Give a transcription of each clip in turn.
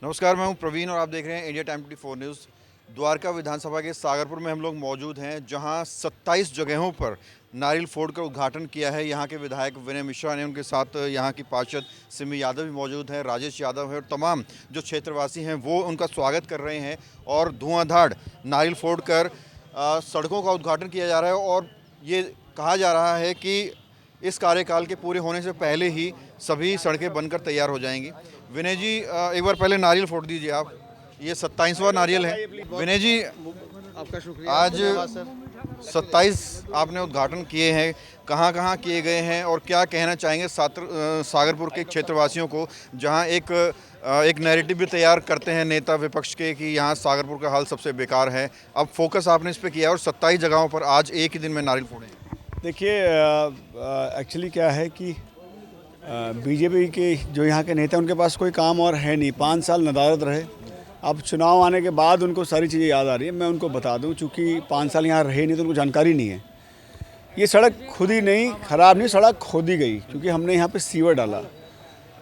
नमस्कार, मैं हूं प्रवीण और आप देख रहे हैं इंडिया टाइम 24 न्यूज़। द्वारका विधानसभा के सागरपुर में हम लोग मौजूद हैं, जहां 27 जगहों पर नारियल फोड़ का उद्घाटन किया है यहां के विधायक विनय मिश्रा ने। उनके साथ यहां की पार्षद सिमी यादव भी मौजूद हैं, राजेश यादव है और तमाम जो क्षेत्रवासी हैं वो उनका स्वागत कर रहे हैं। और धुआंधार नारियल फोड़ कर सड़कों का उद्घाटन किया जा रहा है और ये कहा जा रहा है कि इस कार्यकाल के पूरे होने से पहले ही सभी सड़कें बनकर तैयार हो जाएंगी। विनय जी, एक बार पहले नारियल फोड़ दीजिए आप। ये 27वां नारियल है। विनय जी, आपका शुक्रिया। आज 27 आपने उद्घाटन किए हैं, कहाँ कहाँ किए गए हैं और क्या कहना चाहेंगे सागरपुर के क्षेत्रवासियों को, जहाँ एक नैरेटिव भी तैयार करते हैं नेता विपक्ष के कि यहाँ सागरपुर का हाल सबसे बेकार है। अब फोकस आपने इस पर किया और 27 जगहों पर आज एक ही दिन में नारियल फोड़े। देखिए, एक्चुअली क्या है कि बीजेपी के जो यहाँ के नेता, उनके पास कोई काम और है नहीं। 5 साल नदारद रहे, अब चुनाव आने के बाद उनको सारी चीज़ें याद आ रही है। मैं उनको बता दूं, चूँकि 5 साल यहाँ रहे नहीं तो उनको जानकारी नहीं है। ये सड़क खुदी नहीं, ख़राब नहीं, सड़क खोदी गई क्योंकि हमने यहाँ पे सीवर डाला।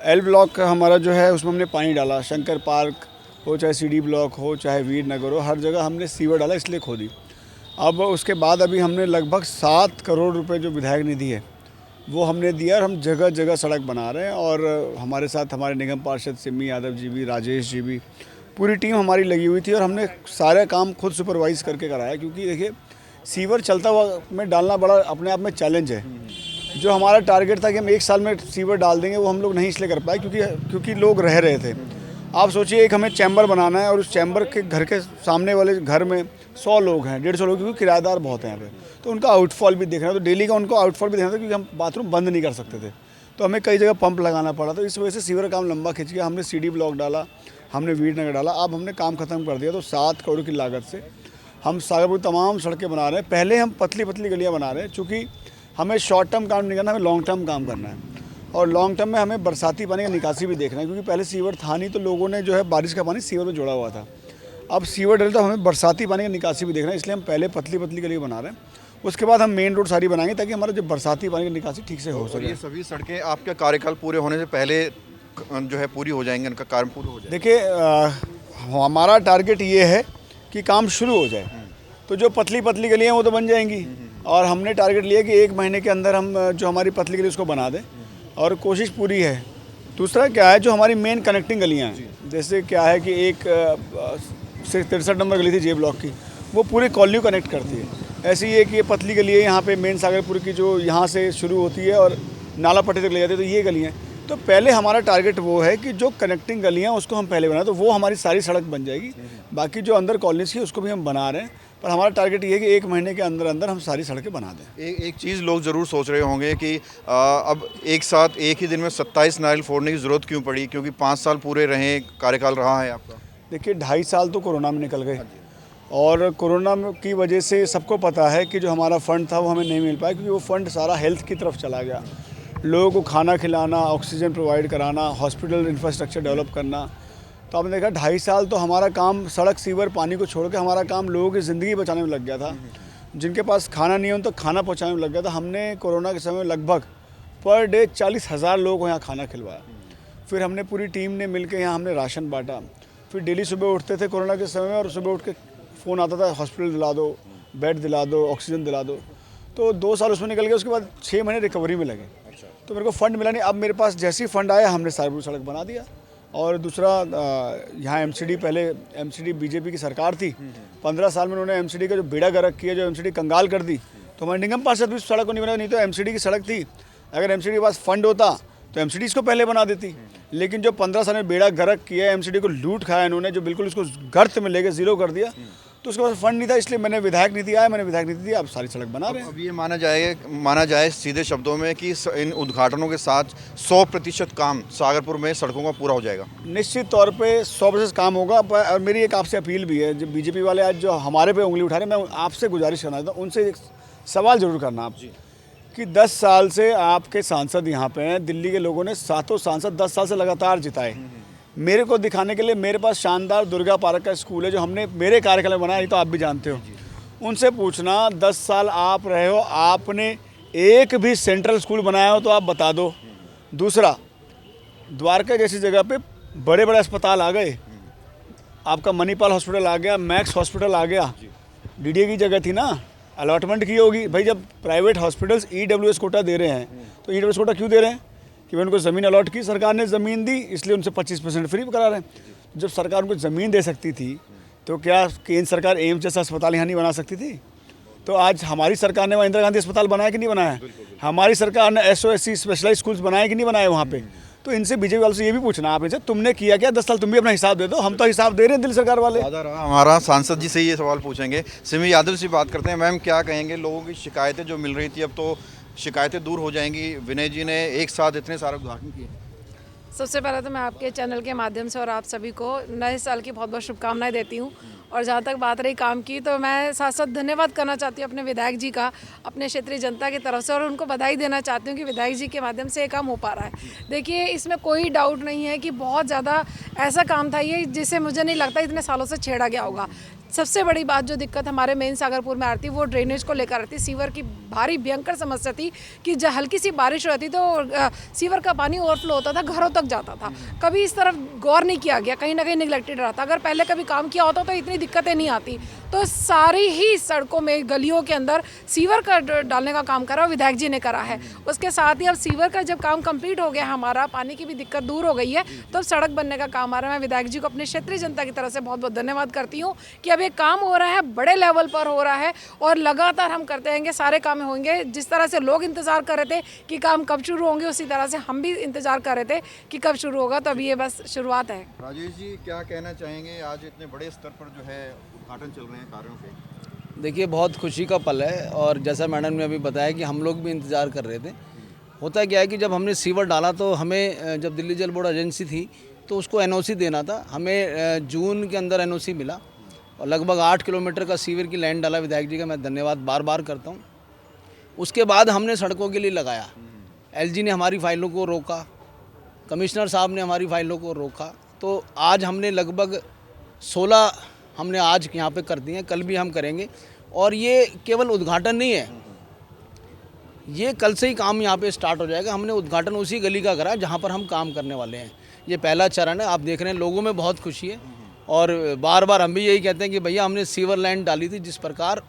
एल ब्लॉक हमारा जो है उसमें हमने पानी डाला। शंकर पार्क हो, चाहे CD ब्लॉक हो, चाहे वीर नगर हो, हर जगह हमने सीवर डाला, इसलिए खोदी। अब उसके बाद अभी हमने लगभग 7 करोड़ रुपए जो विधायक निधि है वो हमने दिया और हम जगह जगह सड़क बना रहे हैं। और हमारे साथ हमारे निगम पार्षद सिमी यादव जी भी, राजेश जी भी, पूरी टीम हमारी लगी हुई थी और हमने सारे काम खुद सुपरवाइज़ करके कराया। क्योंकि देखिए, सीवर चलता हुआ में डालना बड़ा अपने आप में चैलेंज है। जो हमारा टारगेट था कि हम 1 साल में सीवर डाल देंगे, वो हम लोग नहीं इसलिए कर पाए क्योंकि लोग रह रहे थे। आप सोचिए, एक हमें चैम्बर बनाना है और उस चैम्बर के घर के सामने वाले घर में 100 लोग हैं, 150 लोग, क्योंकि किराएदार बहुत हैं यहाँ पे, तो उनका आउटफॉल भी देखना है। तो डेली का उनको आउटफॉल भी देखना था क्योंकि हम बाथरूम बंद नहीं कर सकते थे, तो हमें कई जगह पंप लगाना पड़ा। तो इस वजह से सीवर का काम लंबा खिंच गया। हमने CD ब्लॉक डाला, हमने वीर नगर डाला, अब हमने काम ख़त्म कर दिया। तो 7 करोड़ की लागत से हम सागरपुर तमाम सड़कें बना रहे हैं। पहले हम पतली पतली गलियाँ बना रहे हैं, चूँकि हमें शॉर्ट टर्म काम नहीं करना, हमें लॉन्ग टर्म काम करना है। और लॉन्ग टर्म में हमें बरसाती पानी का निकासी भी देखना है, क्योंकि पहले सीवर था नहीं, तो लोगों ने जो है बारिश का पानी सीवर में जोड़ा हुआ था। अब सीवर डल तो हमें बरसाती पानी का निकासी भी देखना है, इसलिए हम पहले पतली पतली गली बना रहे हैं। उसके बाद हम मेन रोड सारी बनाएंगे ताकि हमारा जो बरसाती पानी की निकासी ठीक से हो सके। ये सभी सड़कें आपके कार्यकाल पूरे होने से पहले जो है पूरी हो जाएंगे, उनका कार्य पूरा हो जाएगा। देखिए, हमारा टारगेट ये है कि काम शुरू हो जाए, तो जो पतली पतली गलियाँ वो तो बन जाएंगी। और हमने टारगेट लिया कि 1 महीने के अंदर हम जो हमारी पतली गली उसको बना दें, और कोशिश पूरी है। दूसरा क्या है, जो हमारी मेन कनेक्टिंग गलियाँ हैं, जैसे क्या है कि एक 63 नंबर गली थी J ब्लॉक की, वो पूरे कॉलोनी को कनेक्ट करती है। ऐसी ही एक ये पतली गली है यहाँ पे मेन सागरपुर की, जो यहाँ से शुरू होती है और नाला पट्टी तक ले जाती है, तो ये गलियाँ। तो पहले हमारा टारगेट वो है कि जो कनेक्टिंग गलियाँ उसको हम पहले बनाएं, तो वो हमारी सारी सड़क बन जाएगी। बाकी जो अंदर कॉलोनीज की उसको भी हम बना रहे हैं, पर हमारा टारगेट ये है कि 1 महीने के अंदर अंदर हम सारी सड़कें बना दें। एक चीज़ लोग ज़रूर सोच रहे होंगे कि अब एक साथ एक ही दिन में 27 नारियल फोड़ने की ज़रूरत क्यों पड़ी, क्योंकि 5 साल पूरे रहे, कार्यकाल रहा है आपका। देखिए, 2.5 साल तो कोरोना में निकल गए, और कोरोना की वजह से सबको पता है कि जो हमारा फ़ंड था वो हमें नहीं मिल पाया, क्योंकि वो फ़ंड सारा हेल्थ की तरफ चला गया। लोगों को खाना खिलाना, ऑक्सीजन प्रोवाइड कराना, हॉस्पिटल इंफ्रास्ट्रक्चर डेवलप करना। तो आपने देखा 2.5 साल तो हमारा काम सड़क, सीवर, पानी को छोड़ के हमारा काम लोगों की ज़िंदगी बचाने में लग गया था। जिनके पास खाना नहीं हो तो खाना पहुँचाने में लग गया था। हमने कोरोना के समय लगभग पर डे 40,000 लोगों को यहाँ खाना खिलवाया। फिर हमने पूरी टीम ने मिल के यहाँ हमने राशन बांटा। फिर डेली सुबह उठते थे कोरोना के समय में, और सुबह उठ के फ़ोन आता था, हॉस्पिटल दिला दो, बेड दिला दो, ऑक्सीजन दिला दो। तो 2 साल उसमें निकल गए। उसके बाद 6 महीने रिकवरी में लगे। तो मेरे को फ़ंड मिला नहीं। अब मेरे पास जैसी फ़ंड आया, हमने सागरपुर सड़क बना दिया। और दूसरा, यहाँ MCD, पहले MCD बीजेपी की सरकार थी, 15 साल में उन्होंने MCD का जो बेड़ा गर्क किया, जो MCD कंगाल कर दी, तो हमारे निगम पार्षद भी सड़क को नहीं बना। नहीं तो MCD की सड़क थी, अगर MCD के पास फंड होता तो MCD इसको पहले बना देती। लेकिन जो 15 साल में बेड़ा गर्क किया, MCD को लूट खाया इन्होंने, जो बिल्कुल उसको गर्त में लेके ज़ीरो कर दिया, तो उसके पास फंड नहीं था, इसलिए मैंने विधायक नीति आया, मैंने विधायक नीति दी, अब सारी सड़क बना रहे हैं। अब ये माना जाए सीधे शब्दों में कि इन उद्घाटनों के साथ 100% काम सागरपुर में सड़कों का पूरा हो जाएगा। निश्चित तौर पे 100% काम होगा। और मेरी एक आपसे अपील भी है, जो बीजेपी वाले आज जो हमारे पे उंगली उठा रहे हैं, मैं आपसे गुजारिश करना चाहता हूँ, उनसे एक सवाल जरूर करना आप, कि 10 साल से आपके सांसद यहाँ पे हैं, दिल्ली के लोगों ने सातों सांसद 10 साल से लगातार जिताए। मेरे को दिखाने के लिए मेरे पास शानदार दुर्गा पार्क का स्कूल है जो हमने मेरे कार्यकाल में बनाया, ये तो आप भी जानते हो। उनसे पूछना 10 साल आप रहे हो, आपने एक भी सेंट्रल स्कूल बनाया हो तो आप बता दो। दूसरा, द्वारका जैसी जगह पे बड़े बड़े अस्पताल आ गए, आपका मणिपाल हॉस्पिटल आ गया, मैक्स हॉस्पिटल आ गया, डीडीए की जगह थी ना, अलॉटमेंट की होगी भाई। जब प्राइवेट हॉस्पिटल्स ईडब्ल्यूएस कोटा दे रहे हैं तो ईडब्ल्यूएस कोटा क्यों दे रहे हैं कि भाई उनको ज़मीन अलॉट की, सरकार ने ज़मीन दी इसलिए उनसे 25% फ्री करा रहे हैं। जब सरकार उनको ज़मीन दे सकती थी तो क्या केंद्र सरकार एम्स जैसा अस्पताल यहाँ नहीं बना सकती थी? तो आज हमारी सरकार ने वहाँ इंदिरा गांधी अस्पताल बनाया कि नहीं बनाया? हमारी सरकार ने SOSC स्पेशलाइज स्कूल्स बनाए कि नहीं बनाए वहाँ पे? तो इनसे बीजेपी वालों से ये भी पूछना आप इनसे, तुमने किया क्या 10 साल? तुम भी अपना हिसाब दे दो, हम तो हिसाब दे रहे हैं दिल्ली सरकार वाले। ज़्यादा रहा हमारा सांसद जी से ये सवाल पूछेंगे। सिमी यादव से बात करते हैं। मैम, क्या कहेंगे, लोगों की शिकायतें जो मिल रही थी अब तो शिकायतें दूर हो जाएंगी? विनय जी ने एक साथ इतने सारे उद्घाटन किए। सबसे पहले तो मैं आपके चैनल के माध्यम से और आप सभी को नए साल की बहुत बहुत शुभकामनाएं देती हूं। और जहां तक बात रही काम की, तो मैं साथ साथ धन्यवाद करना चाहती हूं अपने विधायक जी का, अपने क्षेत्रीय जनता की तरफ से, और उनको बधाई देना चाहती हूं कि विधायक जी के माध्यम से ये काम हो पा रहा है। देखिए, इसमें कोई डाउट नहीं है कि बहुत ज़्यादा ऐसा काम था ये जिसे मुझे नहीं लगता इतने सालों से छेड़ा गया होगा। सबसे बड़ी बात जो दिक्कत हमारे मेन सागरपुर में आ रही थी वो ड्रेनेज को लेकर आती, सीवर की भारी भयंकर समस्या थी कि जब हल्की सी बारिश होती तो सीवर का पानी ओवरफ्लो होता था, घरों तक जाता था। कभी इस तरफ गौर नहीं किया गया, कहीं ना कहीं निगलेक्टेड रहा था। अगर पहले कभी काम किया होता तो इतनी दिक्कतें नहीं आती। तो सारी ही सड़कों में, गलियों के अंदर सीवर का डालने का काम करा विधायक जी ने करा है। उसके साथ ही अब सीवर का जब काम कंप्लीट हो गया, हमारा पानी की भी दिक्कत दूर हो गई है, तो अब सड़क बनने का काम आ रहा है। मैं विधायक जी को अपने क्षेत्रीय जनता की तरफ से बहुत बहुत धन्यवाद करती हूँ कि अब ये काम हो रहा है, बड़े लेवल पर हो रहा है और लगातार हम करते रहेंगे, सारे काम होंगे। जिस तरह से लोग इंतजार कर रहे थे कि काम कब शुरू होंगे, उसी तरह से हम भी इंतजार कर रहे थे कि कब शुरू होगा। तो अभी ये बस शुरुआत है। राजेश जी, क्या कहना चाहेंगे, आज इतने बड़े स्तर पर जो है उद्घाटन चल रहे हैं कार्यों के? देखिए, बहुत खुशी का पल है और जैसा मैडम ने अभी बताया कि हम लोग भी इंतज़ार कर रहे थे। होता क्या है कि जब हमने सीवर डाला तो हमें, जब दिल्ली जल बोर्ड एजेंसी थी तो उसको NOC देना था, हमें जून के अंदर NOC मिला और लगभग 8 किलोमीटर का सीवर की लाइन डाला। विधायक जी का मैं धन्यवाद बार बार करता हूँ। उसके बाद हमने सड़कों के लिए लगाया, LG ने हमारी फाइलों को रोका, कमिश्नर साहब ने हमारी फाइलों को रोका, तो आज हमने लगभग 16 हमने आज यहाँ पे कर दिए हैं, कल भी हम करेंगे। और ये केवल उद्घाटन नहीं है, ये कल से ही काम यहाँ पे स्टार्ट हो जाएगा। हमने उद्घाटन उसी गली का करा जहाँ पर हम काम करने वाले हैं। ये पहला चरण है, आप देख रहे हैं लोगों में बहुत खुशी है। और बार बार हम भी यही कहते हैं कि भैया हमने सीवर लाइन डाली थी जिस प्रकार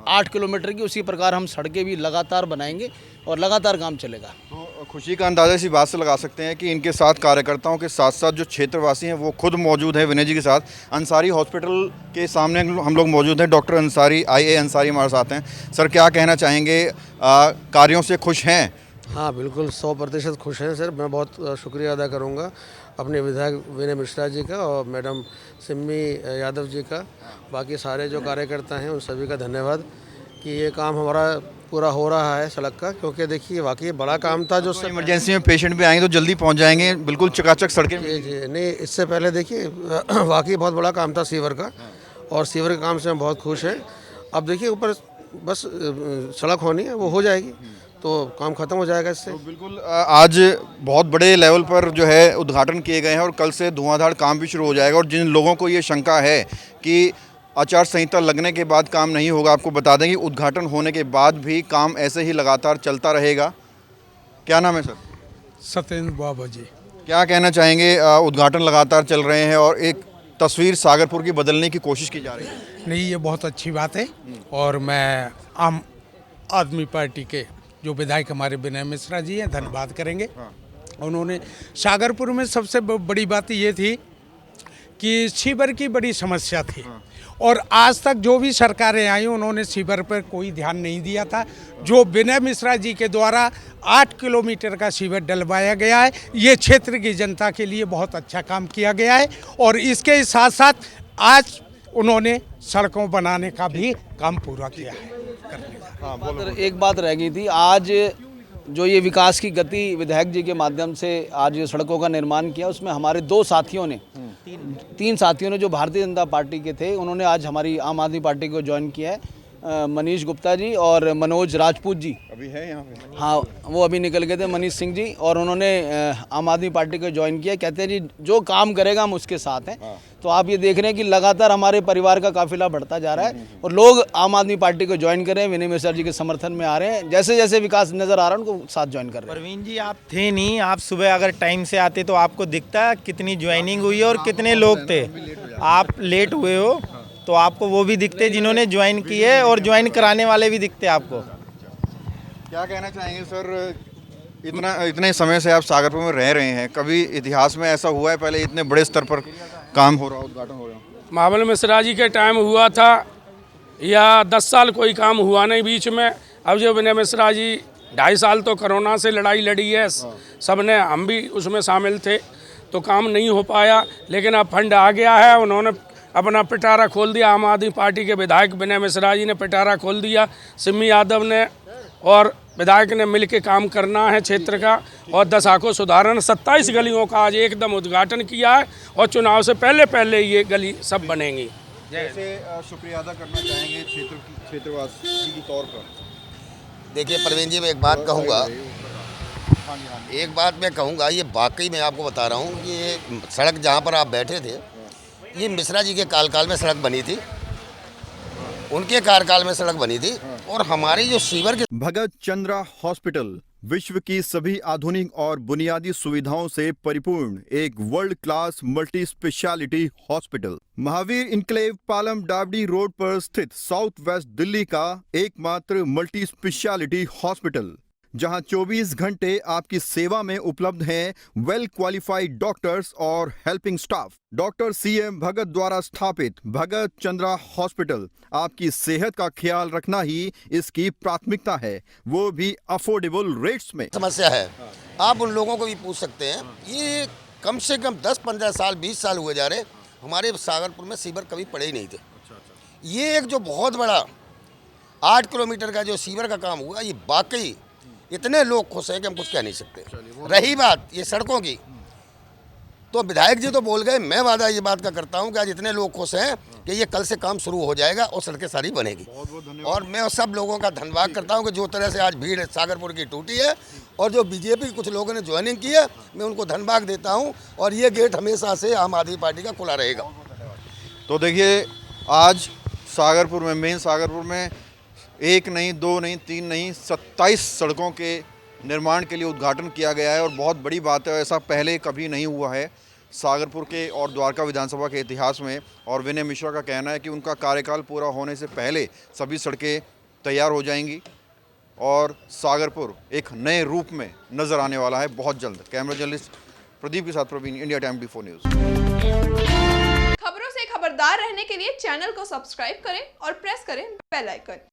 8 किलोमीटर की, उसी प्रकार हम सड़कें भी लगातार बनाएंगे और लगातार काम चलेगा। तो खुशी का अंदाज़ा इसी बात से लगा सकते हैं कि इनके साथ कार्यकर्ताओं के साथ साथ जो क्षेत्रवासी हैं वो खुद मौजूद हैं विनय जी के साथ। अंसारी हॉस्पिटल के सामने हम लोग मौजूद हैं, डॉक्टर अंसारी, IA अंसारी हमारे साथ हैं। सर, क्या कहना चाहेंगे, कार्यों से खुश हैं? हाँ, बिल्कुल 100% खुश हैं सर। मैं बहुत शुक्रिया अदा करूँगा अपने विधायक विनय मिश्रा जी का और मैडम सिम्मी यादव जी का, बाकी सारे जो कार्यकर्ता हैं उन सभी का धन्यवाद कि ये काम हमारा पूरा हो रहा है सड़क का। क्योंकि देखिए, वाकई बड़ा काम था जो इमरजेंसी में पेशेंट भी आएंगे तो जल्दी पहुंच जाएंगे, बिल्कुल चकाचक सड़कें। जी नहीं, इससे पहले देखिए वाकई बहुत बड़ा काम था सीवर का, और सीवर के काम से हम बहुत खुश हैं। अब देखिए, ऊपर बस सड़क होनी है, वो हो जाएगी तो काम खत्म हो जाएगा इससे। तो बिल्कुल आज बहुत बड़े लेवल पर जो है उद्घाटन किए गए हैं और कल से धुआंधार काम भी शुरू हो जाएगा। और जिन लोगों को ये शंका है कि आचार संहिता लगने के बाद काम नहीं होगा, आपको बता दें कि उद्घाटन होने के बाद भी काम ऐसे ही लगातार चलता रहेगा। क्या नाम है सर? सत्येंद्र बाबा जी। क्या कहना चाहेंगे, उद्घाटन लगातार चल रहे हैं और एक तस्वीर सागरपुर की बदलने की कोशिश की जा रही है? नहीं, ये बहुत अच्छी बात है। और मैं आम आदमी पार्टी के जो विधायक हमारे विनय मिश्रा जी हैं, धन्यवाद करेंगे। उन्होंने सागरपुर में सबसे बड़ी बात ये थी कि सीवर की बड़ी समस्या थी और आज तक जो भी सरकारें आई उन्होंने सीवर पर कोई ध्यान नहीं दिया था। जो विनय मिश्रा जी के द्वारा 8 किलोमीटर का सीवर डलवाया गया है, ये क्षेत्र की जनता के लिए बहुत अच्छा काम किया गया है। और इसके साथ साथ आज उन्होंने सड़कों बनाने का भी काम पूरा किया है। एक बात रह गई थी, आज जो ये विकास की गति विधायक जी के माध्यम से आज ये सड़कों का निर्माण किया, उसमें हमारे 2 साथियों ने, 3 साथियों ने जो भारतीय जनता पार्टी के थे, उन्होंने आज हमारी आम आदमी पार्टी को ज्वाइन किया है। मनीष गुप्ता जी और मनोज राजपूत जी। अभी है यहाँ पे? हाँ, वो अभी निकल गए थे, मनीष सिंह जी, और उन्होंने आम आदमी पार्टी को ज्वाइन किया। कहते हैं जी जो काम करेगा हम उसके साथ हैं। तो आप ये देख रहे हैं कि लगातार हमारे परिवार का काफिला बढ़ता जा रहा है और लोग आम आदमी पार्टी को ज्वाइन कर रहे हैं, विनय मिश्रा जी के समर्थन में आ रहे हैं। जैसे जैसे विकास नज़र आ रहा है उनको साथ ज्वाइन कर रहे हैं। प्रवीण जी, आप थे नहीं, आप सुबह अगर टाइम से आते तो आपको दिखता कितनी ज्वाइनिंग हुई है और कितने लोग थे। आप लेट हुए हो तो आपको वो भी दिखते जिन्होंने ज्वाइन की है और ज्वाइन कराने वाले भी दिखते आपको। क्या कहना चाहेंगे सर, इतने समय से आप सागरपुर में रह रहे हैं, कभी इतिहास में ऐसा हुआ है पहले इतने बड़े स्तर पर काम हो रहा हो, उद्घाटन हो रहा हो? महाबल मिश्रा जी के टाइम हुआ था, या 10 साल कोई काम हुआ नहीं बीच में। अब जो विनय मिश्रा जी 2.5 साल तो कोरोना से लड़ाई लड़ी है, सबने, हम भी उसमें शामिल थे, तो काम नहीं हो पाया। लेकिन अब फंड आ गया है, उन्होंने अपना पिटारा खोल दिया। आम आदमी पार्टी के विधायक विनय मिश्रा जी ने पिटारा खोल दिया, सिम्मी यादव ने और विधायक ने मिलकर काम करना है क्षेत्र का और 10 आंखों सुधारण 27 गलियों का आज एकदम उद्घाटन किया है और चुनाव से पहले पहले ये गली सब बनेंगी। जैसे शुक्रिया अदा करना चाहेंगे क्षेत्रवासी के तौर पर? देखिए प्रवीण जी, मैं एक बात कहूँगा, ये वाकई मैं आपको बता रहा हूँ कि ये सड़क जहाँ पर आप बैठे थे, ये मिश्रा जी के कार्यकाल में सड़क बनी थी, उनके कार्यकाल में सड़क बनी थी। और हमारी जो सीवर की भगत चंद्रा हॉस्पिटल विश्व की सभी आधुनिक और बुनियादी सुविधाओं से परिपूर्ण एक world class multi speciality hospital, Mahavir enclave Palam डावडी रोड पर स्थित साउथ वेस्ट दिल्ली का एकमात्र मल्टी स्पेशलिटी हॉस्पिटल, जहां 24 घंटे आपकी सेवा में उपलब्ध हैं वेल क्वालिफाइड डॉक्टर्स और हेल्पिंग स्टाफ। डॉक्टर CM भगत द्वारा स्थापित भगत चंद्रा हॉस्पिटल आपकी सेहत का ख्याल रखना ही इसकी प्राथमिकता है, वो भी अफोर्डेबल रेट्स में। समस्या है, आप उन लोगों को भी पूछ सकते हैं। ये कम से कम 10-15 साल 20 साल हुए जा रहे, हमारे सागरपुर में सीवर कभी पड़े ही नहीं थे। ये एक जो बहुत बड़ा 8 किलोमीटर का जो सीवर का काम हुआ, ये वाकई इतने लोग खुश हैं कि हम कुछ कह नहीं सकते। रही बात ये सड़कों की, तो विधायक जी तो बोल गए, मैं वादा ये बात का करता हूं कि आज इतने लोग खुश हैं कि ये कल से काम शुरू हो जाएगा और सड़कें सारी बनेगी। और मैं सब लोगों का धन्यवाद करता हूं कि जो तरह से आज भीड़ सागरपुर की टूटी है और जो बीजेपी कुछ लोगों ने ज्वाइनिंग की है, मैं उनको धन्यवाद देता हूँ। और ये गेट हमेशा से आम आदमी पार्टी का खुला रहेगा। तो देखिए, आज सागरपुर में, मेन सागरपुर में 1 नहीं, 2 नहीं, 3 नहीं, 27 सड़कों के निर्माण के लिए उद्घाटन किया गया है और बहुत बड़ी बात है, ऐसा पहले कभी नहीं हुआ है सागरपुर के और द्वारका विधानसभा के इतिहास में। और विनय मिश्रा का कहना है कि उनका कार्यकाल पूरा होने से पहले सभी सड़कें तैयार हो जाएंगी और सागरपुर एक नए रूप में नज़र आने वाला है बहुत जल्द। कैमरा जर्नलिस्ट प्रदीप के साथ प्रवीण, इंडिया टाइम 24 न्यूज़। खबरों से खबरदार रहने के लिए चैनल को सब्सक्राइब करें और प्रेस करें बेल आइकन।